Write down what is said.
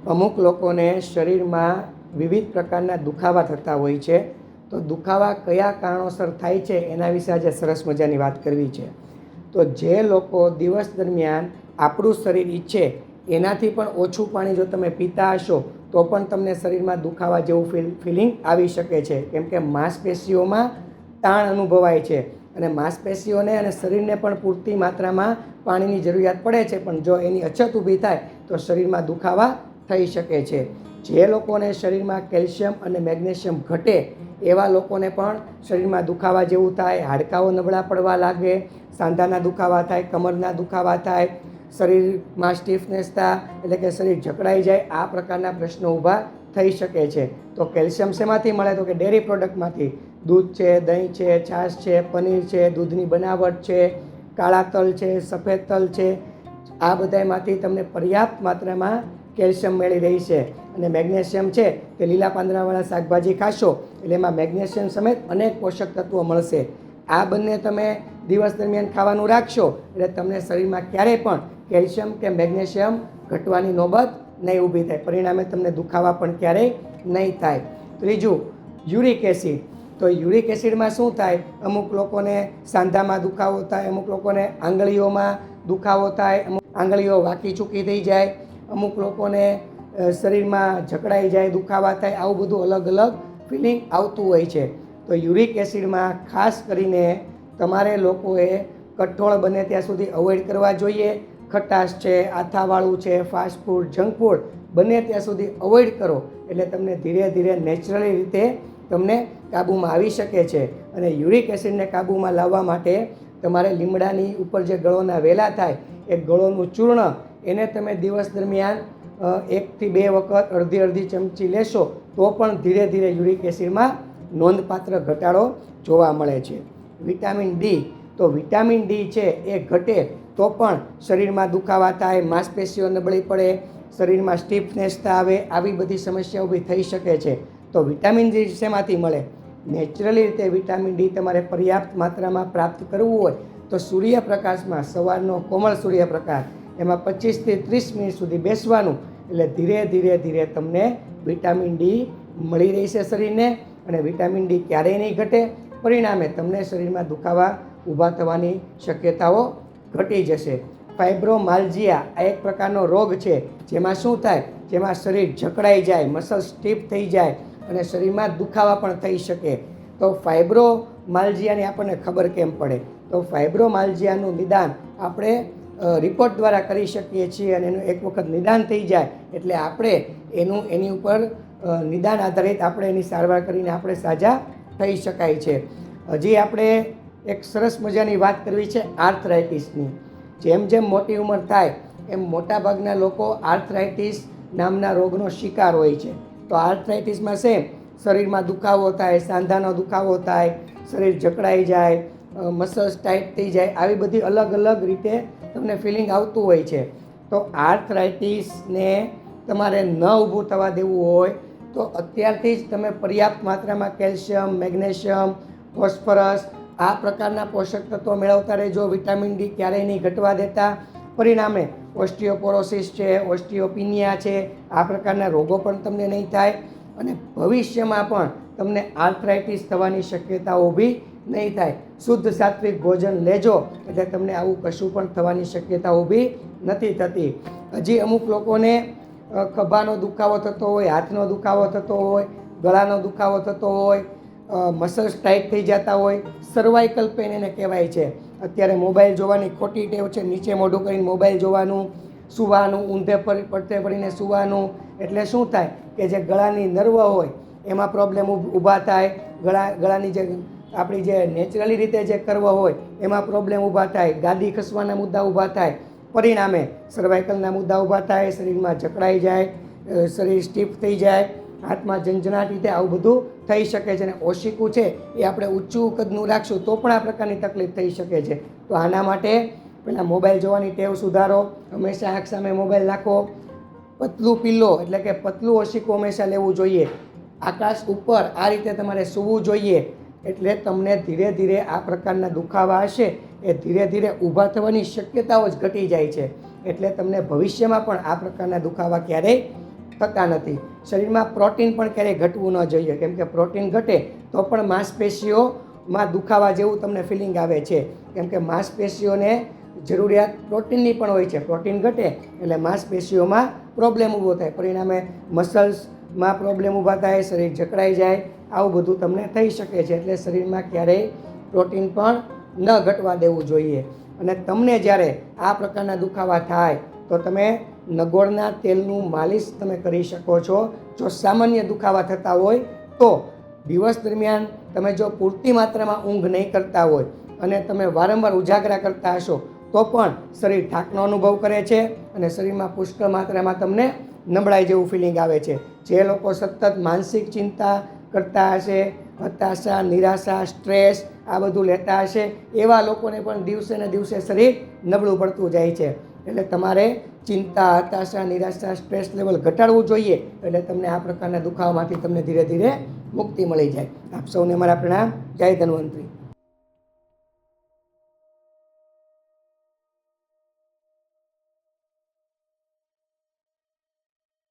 અમુક લોકોને શરીરમાં વિવિધ પ્રકારના દુખાવા થતા હોય છે. તો દુખાવા કયા કારણોસર થાય છે એના વિશે આજે સરસ મજાની વાત કરવી છે. તો જે લોકો દિવસ દરમિયાન આપણું શરીર ઈચ્છે એનાથી પણ ઓછું પાણી જો તમે પીતા હશો તો પણ તમને શરીરમાં દુખાવા જેવું ફિલિંગ આવી શકે છે. કેમ કે માંસપેશીઓમાં તાણ અનુભવાય છે અને માંસપેશીઓને અને શરીરને પણ પૂરતી માત્રામાં પાણીની જરૂરિયાત પડે છે. પણ જો એની અછત ઊભી થાય તો શરીરમાં દુખાવા થઈ શકે છે. જે લોકોને શરીરમાં કેલ્શિયમ અને મેગ્નેશિયમ ઘટે એવા લોકોને પણ શરીરમાં દુખાવા જેવું થાય, હાડકાઓ નબળા પડવા લાગે, સાંધાના દુખાવા થાય, કમરના દુખાવા થાય, શરીરમાં સ્ટીફનેસ થાય એટલે કે શરીર જકડાઈ જાય, આ પ્રકારના પ્રશ્નો ઊભા થઈ શકે છે. તો કેલ્શિયમ શેમાંથી મળે? તો કે ડેરી પ્રોડક્ટમાંથી. દૂધ છે, દહીં છે, છાશ છે, પનીર છે, દૂધની બનાવટ છે, કાળા તલ છે, સફેદ તલ છે, આ બધામાંથી તમને પર્યાપ્ત માત્રામાં કેલ્શિયમ મળી રહી છે. અને મેગ્નેશિયમ છે તે લીલા પાંદડાવાળા શાકભાજી ખાશો એટલે એમાં મેગ્નેશિયમ સમેત અનેક પોષક તત્વો મળશે. આ બંને તમે દિવસ દરમિયાન ખાવાનું રાખશો એટલે તમને શરીરમાં ક્યારેય પણ કેલ્શિયમ કે મેગ્નેશિયમ ઘટવાની નોબત નહીં ઊભી થાય. પરિણામે તમને દુખાવા પણ ક્યારેય નહીં થાય. ત્રીજું, યુરિક એસિડ. તો યુરિક એસિડમાં શું થાય? અમુક લોકોને સાંધામાં દુખાવો થાય, અમુક લોકોને આંગળીઓમાં દુખાવો થાય, અમુક આંગળીઓ વાંકી ચૂકી થઈ જાય, અમુક લોકોને શરીરમાં જકડાઈ જાય, દુખાવા થાય, આવું બધું અલગ અલગ ફિલિંગ આવતું હોય છે. તો યુરિક એસિડમાં ખાસ કરીને તમારે લોકોએ કઠોળ બને ત્યાં સુધી અવોઇડ કરવા જોઈએ. ખટાશ છે, આથાવાળું છે, ફાસ્ટ ફૂડ, જંક ફૂડ બને ત્યાં સુધી અવોઇડ કરો એટલે તમને ધીરે ધીરે નેચરલી રીતે તમને કાબૂમાં આવી શકે છે. અને યુરિક એસિડને કાબૂમાં લાવવા માટે તમારે લીમડાની ઉપર જે ગળોના વેલા થાય એ ગળોનું ચૂર્ણ એને તમે દિવસ દરમિયાન 1 થી 2 વખત અડધી અડધી ચમચી લેશો તો પણ ધીરે ધીરે યુરિક એસિડમાં નોંધપાત્ર ઘટાડો જોવા મળે છે. Vitamin D. તો વિટામિન ડી છે એ ઘટે તો પણ શરીરમાં દુખાવા થાય, માંસપેશીઓ નબળી પડે, શરીરમાં સ્ટીફનેસ આવે, આવી બધી સમસ્યા ઊભી થઈ શકે છે. તો વિટામિન ડી શેમાંથી મળે? નેચરલી રીતે વિટામિન ડી તમારે પર્યાપ્ત માત્રામાં પ્રાપ્ત કરવું હોય તો સૂર્યપ્રકાશમાં, સવારનો કોમળ સૂર્યપ્રકાશ, એમાં 25થી 30 મિનિટ સુધી બેસવાનું એટલે ધીરે ધીરે ધીરે તમને વિટામિન ડી મળી રહેશે શરીરને. અને વિટામિન ડી ક્યારેય નહીં ઘટે. પરિણામે તમને શરીરમાં દુખાવા ઊભા થવાની શક્યતાઓ ઘટી જશે. ફાઇબ્રોમાલ્જિયા આ એક પ્રકારનો રોગ છે જેમાં શું થાય? જેમાં શરીર જકડાઈ જાય, મસલ સ્ટીફ થઈ જાય અને શરીરમાં દુખાવા પણ થઈ શકે. તો ફાઇબ્રોમાલ્જિયાની આપણને ખબર કેમ પડે? તો ફાઇબ્રોમાલ્જિયાનું નિદાન આપણે રિપોર્ટ દ્વારા કરી શકીએ છીએ અને એનું એક વખત નિદાન થઈ જાય એટલે આપણે એની ઉપર નિદાન આધારિત આપણે એની સારવાર કરીને આપણે સાજા થઈ શકાય છે. હજી આપણે એક સરસ મજાની વાત કરવી છે આર્થરાઇટિસની. જેમ જેમ મોટી ઉંમર થાય એમ મોટાભાગના લોકો આર્થરાઇટિસ નામના રોગનો શિકાર હોય છે. તો આર્થરાઇટિસમાં શરીરમાં દુખાવો થાય, સાંધાનો દુખાવો થાય, શરીર જકડાઈ જાય, મસલ્સ ટાઈટ થઈ જાય, આવી બધી અલગ અલગ રીતે તમને ફિલિંગ આવતું હોય છે. તો આર્થરાઇટિસને તમારે ન ઊભું થવા દેવું હોય તો અત્યારથી જ તમે પર્યાપ્ત માત્રામાં કેલ્શિયમ, મેગ્નેશિયમ, ફોસ્ફરસ આ પ્રકારના પોષક તત્વો મેળવતા રહેજો. વિટામિન ડી ક્યારેય નહીં ઘટવા દેતા. પરિણામે ઓસ્ટિયોપોરોસિસ છે, ઓસ્ટિયોપિનિયા છે, આ પ્રકારના રોગો પણ તમને નહીં થાય અને ભવિષ્યમાં પણ તમને આર્થરાઇટિસ થવાની શક્યતાઓ ઊભી નહીં થાય. શુદ્ધ સાત્વિક ભોજન લેજો એટલે તમને આવું કશું પણ થવાની શક્યતા ઊભી નથી થતી. હજી અમુક લોકોને ખભાનો દુખાવો થતો હોય, હાથનો દુખાવો થતો હોય, ગળાનો દુખાવો થતો હોય, મસલ્સ ટાઈટ થઈ જતા હોય, સર્વાઇકલ પેન એને કહેવાય છે. અત્યારે મોબાઈલ જોવાની ખોટી ટેવ છે, નીચે મોઢું કરીને મોબાઈલ જોવાનું, સૂવાનું, ઊંધે પડતે પડીને સૂવાનું. એટલે શું થાય કે જે ગળાની નર્વ હોય એમાં પ્રોબ્લેમ ઊભા થાય, ગળાની જે આપણી જે નેચરલી રીતે જે કર્વ હોય એમાં પ્રોબ્લેમ ઊભા થાય, ગાદી ખસવાના મુદ્દા ઊભા થાય. પરિણામે સર્વાઇકલના મુદ્દા ઊભા થાય, શરીરમાં જકડાઈ જાય, શરીર સ્ટીફ થઈ જાય, હાથમાં ઝંઝણાટ રીતે આવું બધું થઈ શકે છે. અને ઓશિકું છે એ આપણે ઊંચું કદનું રાખશું તો પણ આ પ્રકારની તકલીફ થઈ શકે છે. તો આના માટે પહેલાં મોબાઈલ જોવાની ટેવ સુધારો, હંમેશા આંખ સામે મોબાઈલ રાખો. પતલું પિલ્લો એટલે કે પતલું ઓશિકું હંમેશા લેવું જોઈએ. આકાશ ઉપર આ રીતે તમારે સૂવું જોઈએ એટલે તમને ધીરે ધીરે આ પ્રકારના દુખાવા હશે એ ધીરે ધીરે ઊભા થવાની શક્યતાઓ જ ઘટી જાય છે. એટલે તમને ભવિષ્યમાં પણ આ પ્રકારના દુખાવા ક્યારેય થતા નથી. શરીરમાં પ્રોટીન પણ ક્યારેય ઘટવું ન જોઈએ, કેમ કે પ્રોટીન ઘટે તો પણ માંસપેશીઓમાં દુખાવા જેવું તમને ફિલિંગ આવે છે, કેમ કે માંસપેશીઓને જરૂરિયાત પ્રોટીનની પણ હોય છે. પ્રોટીન ઘટે એટલે માંસપેશીઓમાં પ્રોબ્લેમ ઊભો થાય, પરિણામે મસલ્સમાં પ્રોબ્લેમ ઊભા થાય, શરીર જકડાઈ જાય, આવું બધું તમને થઈ શકે છે. એટલે શરીરમાં ક્યારેય પ્રોટીન પણ ન ઘટવા દેવું જોઈએ. અને તમને જ્યારે આ પ્રકારના દુખાવા થાય તો તમે નગોળના તેલનું માલિશ તમે કરી શકો છો. જો સામાન્ય દુખાવા થતા હોય તો દિવસ દરમિયાન તમે જો પૂરતી માત્રામાં ઊંઘ નહીં કરતા હોય અને તમે વારંવાર ઉજાગરા કરતા હશો તો પણ શરીર થાકનો અનુભવ કરે છે અને શરીરમાં પુષ્કળ માત્રામાં તમને નબળાઈ જેવું ફિલિંગ આવે છે. જે લોકો સતત માનસિક ચિંતા કરતા હશે, હતાશા, નિરાશા, સ્ટ્રેસ આ બધું લેતા હશે, એવા લોકોને પણ દિવસે ને દિવસે શરીર નબળું પડતું જાય છે. એટલે તમારે ચિંતા, હતાશા, નિરાશા, સ્ટ્રેસ લેવલ ઘટાડવું જોઈએ, એટલે તમને આ પ્રકારના દુખાવામાંથી તમને ધીરે ધીરે મુક્તિ મળી જાય. આપ સૌને મારા પ્રણામ. જય ધન્વંતરી.